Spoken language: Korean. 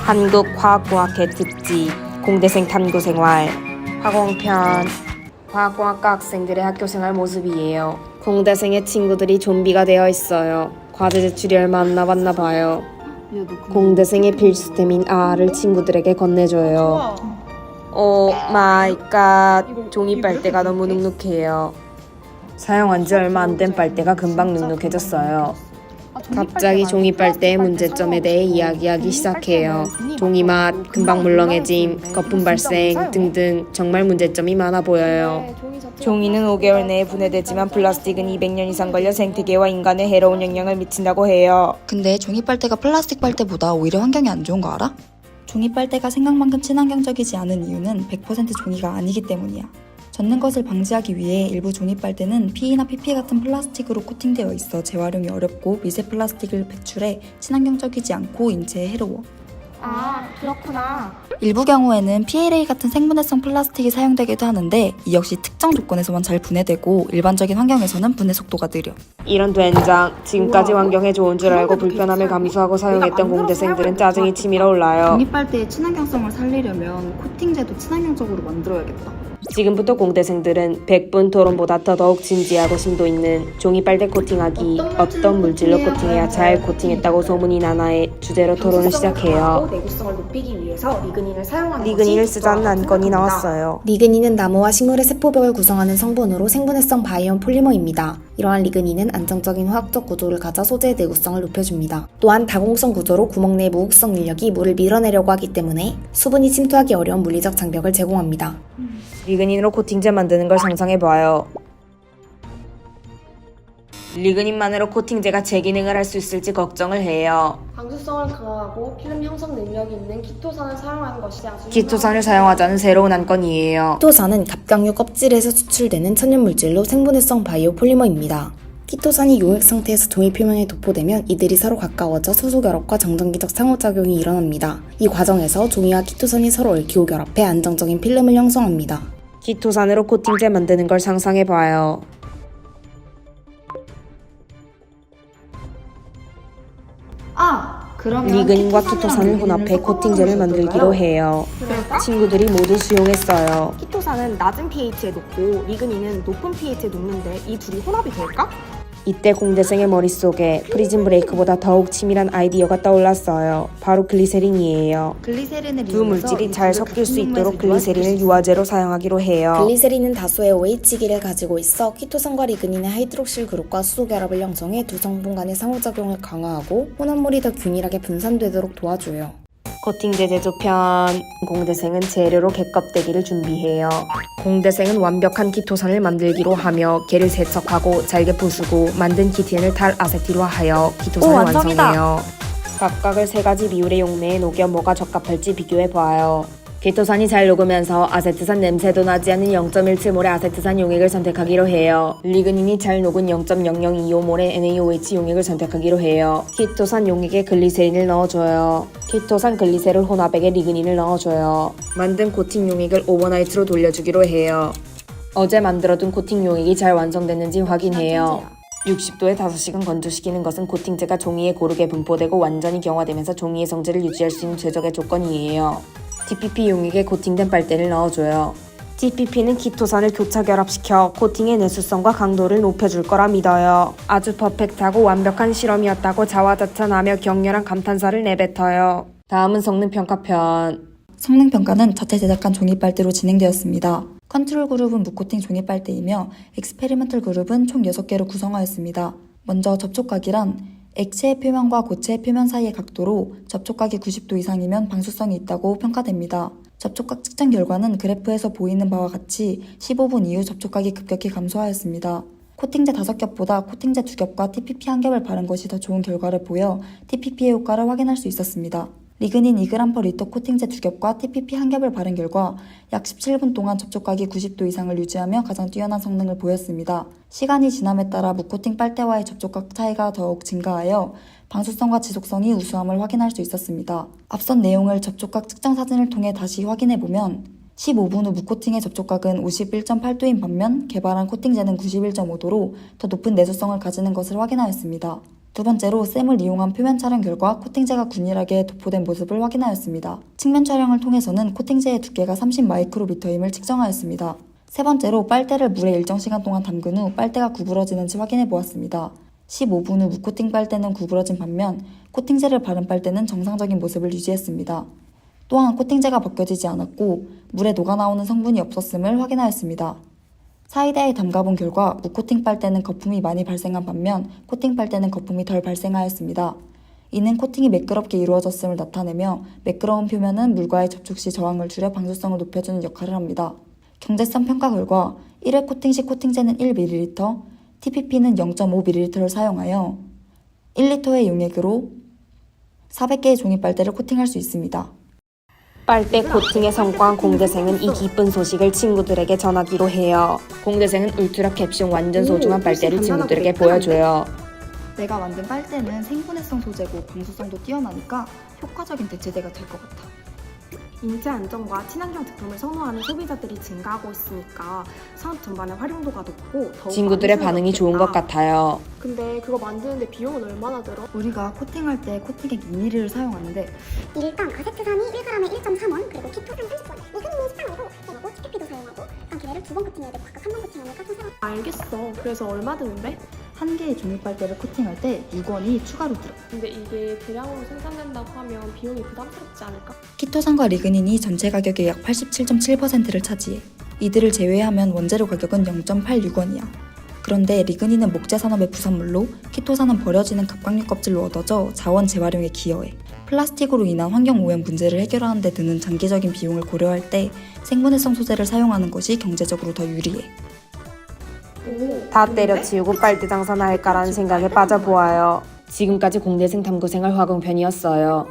한국화학공학회 특집 공대생 탐구생활 화공편. 화학공학과 학생들의 학교생활 모습이에요. 공대생의 친구들이 좀비가 되어 있어요. 과제 제출이 얼마 안 남았나 봐요. 공대생의 필수템인 아아를 친구들에게 건네줘요. 오 마이 갓, 종이 빨대가 너무 눅눅해요. 사용한 지 얼마 안 된 빨대가 금방 눅눅해졌어요. 갑자기 종이 빨대의 문제점에 대해 이야기하기 시작해요. 종이 맛, 금방 물렁해짐, 거품 발생 등등 정말 문제점이 많아 보여요. 종이는 5개월 내에 분해되지만 플라스틱은 200년 이상 걸려 생태계와 인간에 해로운 영향을 미친다고 해요. 근데 종이 빨대가 플라스틱 빨대보다 오히려 환경에 안 좋은 거 알아? 종이 빨대가 생각만큼 친환경적이지 않은 이유는 100% 종이가 아니기 때문이야. 젖는 것을 방지하기 위해 일부 종이 빨대는 PE나 PP 같은 플라스틱으로 코팅되어 있어 재활용이 어렵고 미세 플라스틱을 배출해 친환경적이지 않고 인체에 해로워. 아, 그렇구나. 일부 경우에는 PLA 같은 생분해성 플라스틱이 사용되기도 하는데 이 역시 특정 조건에서만 잘 분해되고 일반적인 환경에서는 분해 속도가 느려. 이런 된장, 지금까지 환경에 좋은 줄 알고 불편함을 감수하고 사용했던 공대생들은 짜증이 치밀어 올라요. 종이 빨대의 친환경성을 살리려면 코팅제도 친환경적으로 만들어야겠다. 지금부터 공대생들은 100분 토론보다 더더욱 진지하고 심도 있는 종이 빨대 코팅하기, 어떤 물질로 코팅해야 잘 코팅했다고 소문이 나나의 주제로 토론을 시작해요. 내구성을 높이기 위해서 리그닌을 사용하는 리그닌을 쓰자는 안건이 나왔어요. 리그닌은 나무와 식물의 세포벽을 구성하는 성분으로 생분해성 바이옴 폴리머입니다. 이러한 리그닌은 안정적인 화학적 구조를 가져 소재의 내구성을 높여줍니다. 또한 다공성 구조로 구멍 내 무극성 인력이 물을 밀어내려고 하기 때문에 수분이 침투하기 어려운 물리적 장벽을 제공합니다. 리그닌으로 코팅제 만드는 걸 상상해봐요. 리그닌만으로 코팅제가 제 기능을 할 수 있을지 걱정을 해요. 방수성을 강화하고 필름 형성 능력이 있는 키토산을 사용하는 것이 아주 키토산을 사용하자는 새로운 안건이에요. 키토산은 갑각류 껍질에서 추출되는 천연물질로 생분해성 바이오 폴리머입니다. 키토산이 용액 상태에서 종이 표면에 도포되면 이들이 서로 가까워져 소수결합과 정전기적 상호작용이 일어납니다. 이 과정에서 종이와 키토산이 서로 얽히고 결합해 안정적인 필름을 형성합니다. 키토산으로 코팅제 만드는 걸 상상해봐요. 그러면 리그닌과 키토산을 혼합해 코팅제를 만들기로 해요. 친구들이 모두 수용했어요. 키토산은 낮은 pH에 녹고 리그닌은 높은 pH에 녹는데 이 둘이 혼합이 될까? 이때 공대생의 머릿속에 프리즘 브레이크보다 더욱 치밀한 아이디어가 떠올랐어요. 바로 글리세린이에요. 글리세린을 두 물질이 잘 섞일 수 있도록 글리세린을 유화제로 사용하기로 해요. 글리세린은 다수의 OH기를 가지고 있어 키토산과 리그닌의 하이드록실 그룹과 수소 결합을 형성해 두 성분 간의 상호작용을 강화하고 혼합물이 더 균일하게 분산되도록 도와줘요. 코팅제 제조편. 공대생은 재료로 개껍데기를 준비해요. 공대생은 완벽한 키토산을 만들기로 하며 개를 세척하고 잘게 부수고 만든 키티엔을 탈아세틸화하여 키토산을 완성해요. 각각을 3가지 비율의 용매에 녹여 뭐가 적합할지 비교해봐요. 키토산이 잘 녹으면서 아세트산 냄새도 나지 않는 0.17몰의 아세트산 용액을 선택하기로 해요. 리그닌이 잘 녹은 0.0025몰의 NaOH 용액을 선택하기로 해요. 키토산 용액에 글리세린을 넣어줘요. 키토산 글리세롤 혼합액에 리그닌을 넣어줘요. 만든 코팅 용액을 오버나이트로 돌려주기로 해요. 어제 만들어둔 코팅 용액이 잘 완성됐는지 확인해요. 60도에 5시간 건조시키는 것은 코팅제가 종이에 고르게 분포되고 완전히 경화되면서 종이의 성질을 유지할 수 있는 최적의 조건이에요. TPP 용액에 코팅된 빨대를 넣어줘요. TPP는 키토산을 교차 결합시켜 코팅의 내수성과 강도를 높여줄 거라 믿어요. 아주 퍼펙트하고 완벽한 실험이었다고 자화자찬하며 격렬한 감탄사를 내뱉어요. 다음은 성능평가편. 성능평가는 자체 제작한 종이 빨대로 진행되었습니다. 컨트롤 그룹은 무코팅 종이 빨대이며 엑스페리먼털 그룹은 총 6개로 구성하였습니다. 먼저 접촉각이란 액체의 표면과 고체의 표면 사이의 각도로 접촉각이 90도 이상이면 방수성이 있다고 평가됩니다. 접촉각 측정 결과는 그래프에서 보이는 바와 같이 15분 이후 접촉각이 급격히 감소하였습니다. 코팅제 5겹보다 코팅제 2겹과 TPP 1겹을 바른 것이 더 좋은 결과를 보여 TPP의 효과를 확인할 수 있었습니다. 리그닌 2g/리터 코팅제 2겹과 TPP 1겹을 바른 결과 약 17분 동안 접촉각이 90도 이상을 유지하며 가장 뛰어난 성능을 보였습니다. 시간이 지남에 따라 무코팅 빨대와의 접촉각 차이가 더욱 증가하여 방수성과 지속성이 우수함을 확인할 수 있었습니다. 앞선 내용을 접촉각 측정 사진을 통해 다시 확인해보면 15분 후 무코팅의 접촉각은 51.8도인 반면 개발한 코팅제는 91.5도로 더 높은 내수성을 가지는 것을 확인하였습니다. 두 번째로 쌤을 이용한 표면 촬영 결과 코팅제가 균일하게 도포된 모습을 확인하였습니다. 측면 촬영을 통해서는 코팅제의 두께가 30마이크로미터임을 측정하였습니다. 세 번째로 빨대를 물에 일정 시간 동안 담근 후 빨대가 구부러지는지 확인해 보았습니다. 15분 후 무코팅 빨대는 구부러진 반면 코팅제를 바른 빨대는 정상적인 모습을 유지했습니다. 또한 코팅제가 벗겨지지 않았고 물에 녹아나오는 성분이 없었음을 확인하였습니다. 사이다에 담가본 결과 무코팅 빨대는 거품이 많이 발생한 반면 코팅 빨대는 거품이 덜 발생하였습니다. 이는 코팅이 매끄럽게 이루어졌음을 나타내며 매끄러운 표면은 물과의 접촉 시 저항을 줄여 방수성을 높여주는 역할을 합니다. 경제성 평가 결과 1회 코팅 시 코팅제는 1ml, TPP는 0.5ml를 사용하여 1리터의 용액으로 400개의 종이 빨대를 코팅할 수 있습니다. 빨대 코팅에 성공한 공대생은 이 기쁜 소식을 친구들에게 전하기로 해요. 공대생은 울트라 캡숑 완전 소중한 빨대를 친구들에게 보여줘요. 내가 만든 빨대는 생분해성 소재고 방수성도 뛰어나니까 효과적인 대체제가 될 것 같아. 인체 안전과 친환경 제품을 선호하는 소비자들이 증가하고 있으니까 산업 전반의 활용도가 높고 더욱 친구들의 많은 반응이 수요가 좋은 것 있겠다. 같아요. 근데 그거 만드는데 비용은 얼마나 들어? 우리가 코팅할 때 코팅액 2ml를 사용하는데 일단 아세트산이 1g에 1.3원, 그리고 키토산 30원, 리그닌이 18원이고, 그리고 TPP도 사용하고, 그럼 걔네를 2번 코팅해야 되고 각각 3번 코팅하니까 총 3원. 알겠어. 그래서 얼마 드는데? 한 개의 종이 빨대를 코팅할 때 6원이 추가로 들어. 근데 이게 대량으로 생산된다고 하면 비용이 부담스럽지 않을까? 키토산과 리그닌이 전체 가격의 약 87.7%를 차지해 이들을 제외하면 원재료 가격은 0.86원이야. 그런데 리그닌은 목재 산업의 부산물로 키토산은 버려지는 갑각류 껍질로 얻어져 자원 재활용에 기여해. 플라스틱으로 인한 환경 오염 문제를 해결하는 데 드는 장기적인 비용을 고려할 때 생분해성 소재를 사용하는 것이 경제적으로 더 유리해. 다 때려치우고 빨대 장사나 할까라는 생각에 빠져보아요. 지금까지 공대생 탐구생활 화공편이었어요.